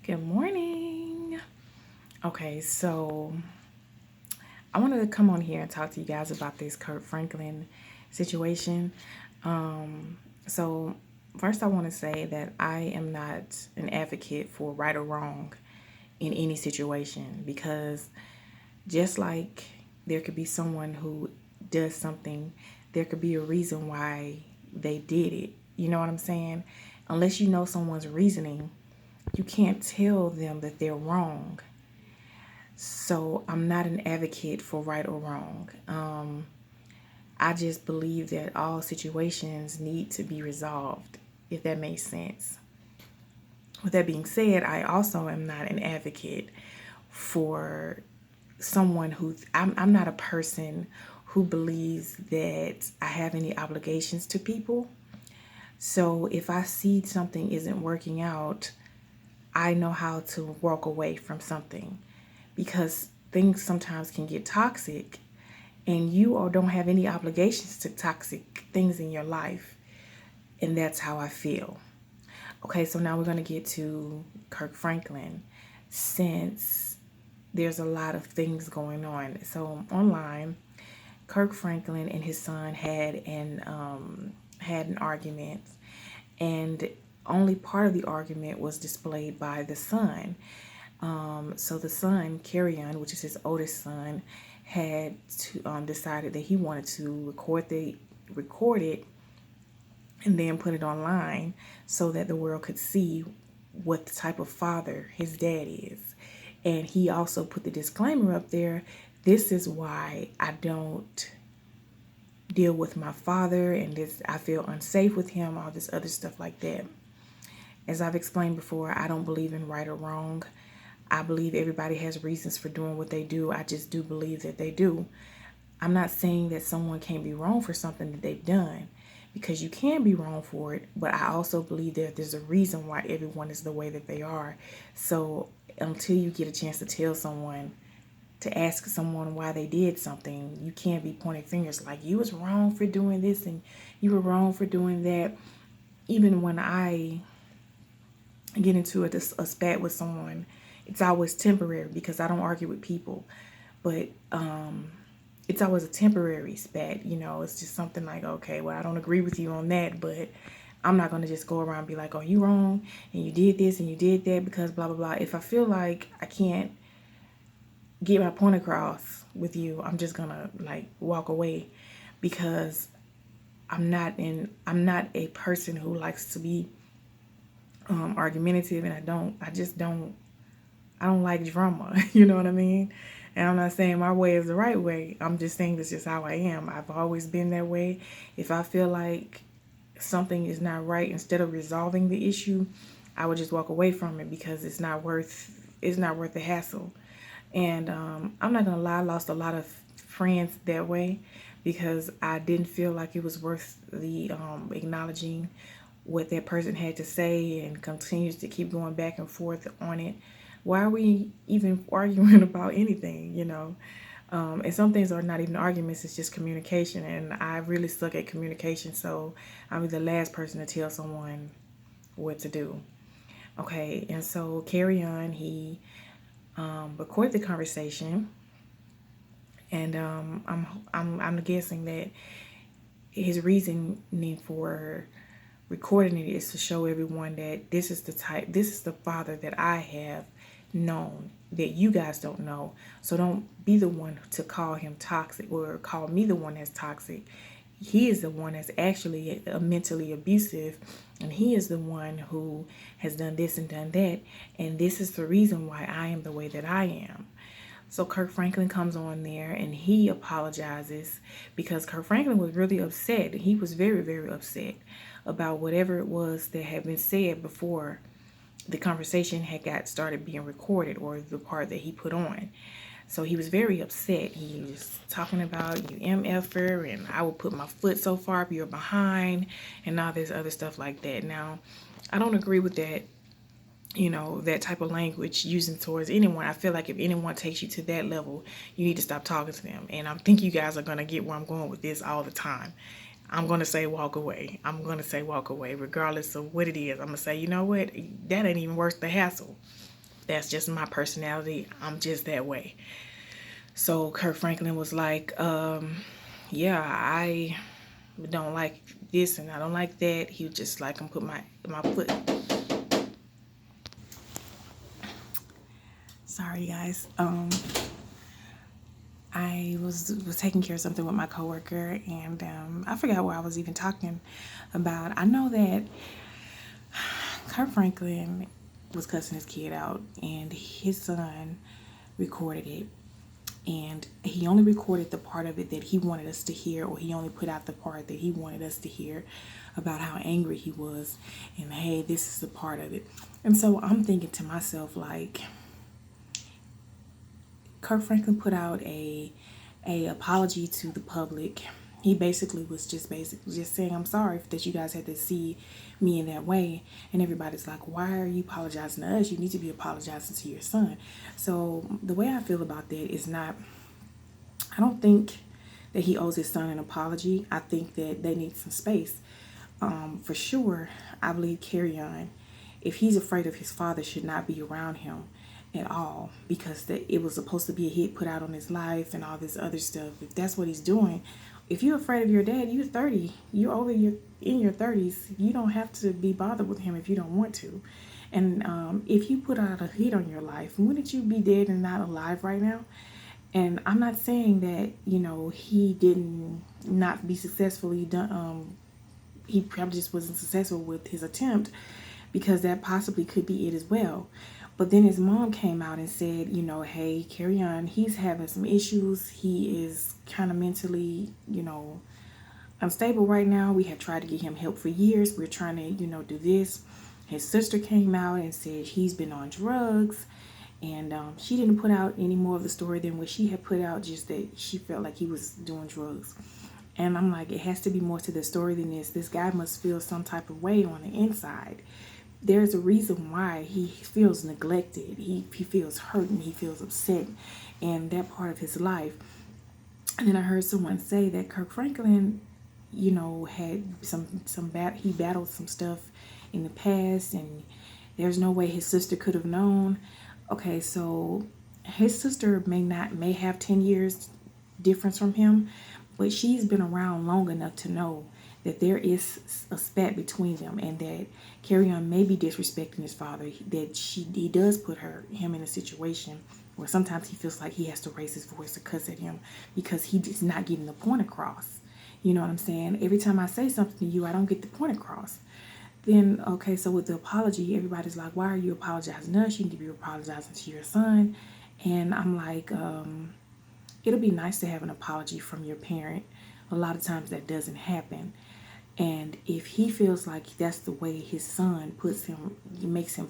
Good morning. Okay, so I wanted to come on here and talk to you guys about this Kirk Franklin situation. So first I want to say that I am not an advocate for right or wrong in any situation, because just like there could be someone who does something, there could be a reason why they did it. You know what I'm saying? Unless you know someone's reasoning, you can't tell them that they're wrong. So I'm not an advocate for right or wrong. I just believe that all situations need to be resolved, if that makes sense. With that being said, I also am not an advocate for someone I'm not a person who believes that I have any obligations to people. So if I see something isn't working out, I know how to walk away from something, because things sometimes can get toxic and you or don't have any obligations to toxic things in your life. And that's how I feel. Okay, so now we're going to get to Kirk Franklin, since there's a lot of things going on. So online, Kirk Franklin and his son had an argument, and only part of the argument was displayed by the son. So the son, Carrion, which is his oldest son, had decided that he wanted to record it and then put it online so that the world could see what type of father his dad is. And he also put the disclaimer up there: this is why I don't deal with my father, and this, I feel unsafe with him, all this other stuff like that. As I've explained before, I don't believe in right or wrong. I believe everybody has reasons for doing what they do. I just do believe that they do. I'm not saying that someone can't be wrong for something that they've done, because you can be wrong for it, but I also believe that there's a reason why everyone is the way that they are. So until you get a chance to tell someone, to ask someone why they did something, you can't be pointing fingers like you was wrong for doing this and you were wrong for doing that. Even when I get into a spat with someone, it's always temporary, because I don't argue with people. But it's always a temporary spat. It's just something like, okay, well, I don't agree with you on that, but I'm not going to just go around and be like, oh, you wrong and you did this and you did that because blah, blah, blah. If I feel like I can't get my point across with you, I'm just going to like walk away, because I'm not a person who likes to be argumentative, and I don't like drama. You know what I mean? And I'm not saying my way is the right way. I'm just saying this is how I am. I've always been that way. If I feel like something is not right, instead of resolving the issue, I would just walk away from it, because it's not worth the hassle. And I'm not gonna lie, I lost a lot of friends that way, because I didn't feel like it was worth the acknowledging what that person had to say, and continues to keep going back and forth on it. Why are we even arguing about anything? And some things are not even arguments, it's just communication. And I really suck at communication, so I'm the last person to tell someone what to do. Okay, and so carry on. He recorded the conversation, and I'm guessing that his reasoning for recording it is to show everyone that this is the father that I have known that you guys don't know. So don't be the one to call him toxic, or call me the one that's toxic. He is the one that's actually mentally abusive, and he is the one who has done this and done that, and this is the reason why I am the way that I am. So Kirk Franklin comes on there and he apologizes, because Kirk Franklin was really upset. He was very, very upset about whatever it was that had been said before the conversation had got started being recorded, or the part that he put on. So he was very upset. He was talking about, you MFer, and I will put my foot so far up your behind, and all this other stuff like that. Now, I don't agree with that, that type of language using towards anyone. I feel like if anyone takes you to that level, you need to stop talking to them. And I think you guys are going to get where I'm going with this all the time. I'm going to say walk away. I'm going to say walk away, regardless of what it is. I'm going to say, you know what? That ain't even worth the hassle. That's just my personality. I'm just that way. So Kirk Franklin was like, yeah, I don't like this and I don't like that. He was just like, I'm put my foot. Sorry guys. I was taking care of something with my coworker, and I forgot what I was even talking about. I know that Kirk Franklin was cussing his kid out, and his son recorded it. And he only recorded the part of it that he wanted us to hear, or he only put out the part that he wanted us to hear about how angry he was. And hey, this is the part of it. And so I'm thinking to myself, like, Kirk Franklin put out a apology to the public. He basically was just saying, I'm sorry that you guys had to see me in that way. And everybody's like, why are you apologizing to us? You need to be apologizing to your son. So the way I feel about that is not, I don't think that he owes his son an apology. I think that they need some space. For sure, I believe Carry-On, if he's afraid of his father, should not be around him at all, because it was supposed to be a hit put out on his life and all this other stuff. If that's what he's doing, if you're afraid of your dad, you're 30, you're in your 30s, you don't have to be bothered with him if you don't want to. And if you put out a hit on your life, wouldn't you be dead and not alive right now? And I'm not saying that, he didn't not be successfully done. He probably just wasn't successful with his attempt, because that possibly could be it as well. But then his mom came out and said, hey, Carry-On, he's having some issues. He is kind of mentally, unstable right now. We have tried to get him help for years. We're trying to, do this. His sister came out and said he's been on drugs. And she didn't put out any more of the story than what she had put out, just that she felt like he was doing drugs. And I'm like, it has to be more to the story than this. This guy must feel some type of way on the inside. There's a reason why he feels neglected. He feels hurt and he feels upset in that part of his life. And then I heard someone say that Kirk Franklin, had he battled some stuff in the past, and there's no way his sister could have known. Okay, so his sister may have 10 years difference from him, but she's been around long enough to know that there is a spat between them, and that Carry-On may be disrespecting his father, that he does put him in a situation where sometimes he feels like he has to raise his voice or cuss at him because he is not getting the point across. You know what I'm saying? Every time I say something to you, I don't get the point across. Then, okay, so with the apology, everybody's like, why are you apologizing to us? You need to be apologizing to your son. And I'm like, it'll be nice to have an apology from your parent. A lot of times that doesn't happen. And if he feels like that's the way his son makes him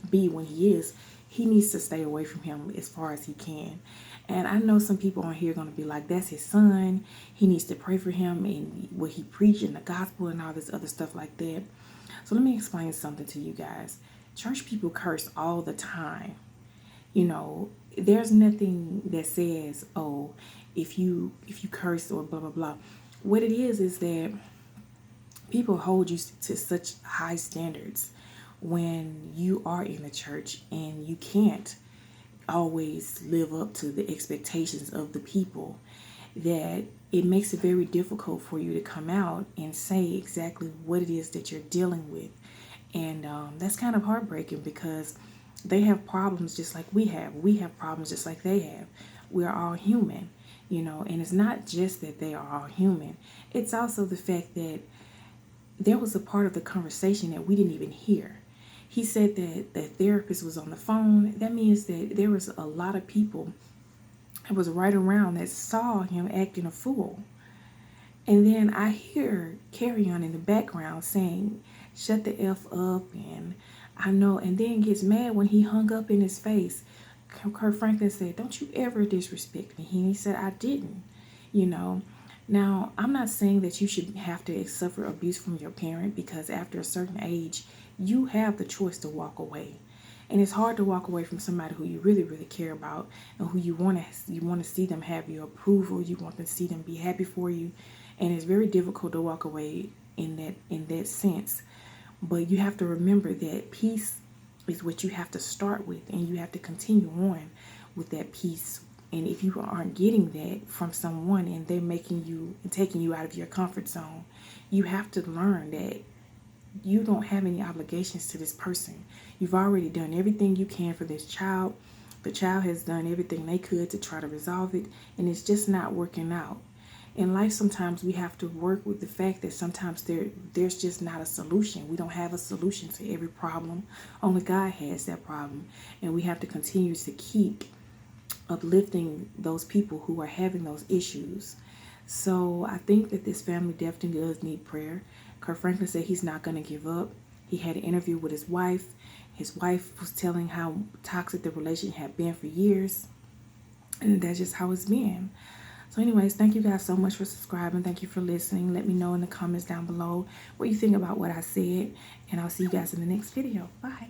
be when he is, he needs to stay away from him as far as he can. And I know some people on here are going to be like, that's his son. He needs to pray for him and what he preached in the gospel and all this other stuff like that. So let me explain something to you guys. Church people curse all the time. There's nothing that says, oh, if you curse or blah, blah, blah. What it is that people hold you to such high standards when you are in the church, and you can't always live up to the expectations of the people, that it makes it very difficult for you to come out and say exactly what it is that you're dealing with. And that's kind of heartbreaking, because they have problems just like we have. We have problems just like they have. We're all human. And it's not just that they are all human. It's also the fact that there was a part of the conversation that we didn't even hear. He said that the therapist was on the phone. That means that there was a lot of people that was right around that saw him acting a fool. And then I hear Carry-On in the background saying, shut the F up, and I know, and then gets mad when he hung up in his face. Kirk Franklin said, don't you ever disrespect me. He said, I didn't, Now, I'm not saying that you should have to suffer abuse from your parent, because after a certain age, you have the choice to walk away. And it's hard to walk away from somebody who you really, really care about, and who you want to see them have your approval. You want to see them be happy for you. And it's very difficult to walk away in that sense. But you have to remember that peace is what you have to start with, and you have to continue on with that peace. And if you aren't getting that from someone and they're making you and taking you out of your comfort zone, you have to learn that you don't have any obligations to this person. You've already done everything you can for this child. The child has done everything they could to try to resolve it, and it's just not working out. In life, sometimes we have to work with the fact that sometimes there's just not a solution. We don't have a solution to every problem. Only God has that problem. And we have to continue to keep uplifting those people who are having those issues. So I think that this family definitely does need prayer. Kirk Franklin said he's not going to give up. He had an interview with his wife. His wife was telling how toxic the relationship had been for years. And that's just how it's been. So anyways, thank you guys so much for subscribing. Thank you for listening. Let me know in the comments down below what you think about what I said. And I'll see you guys in the next video. Bye.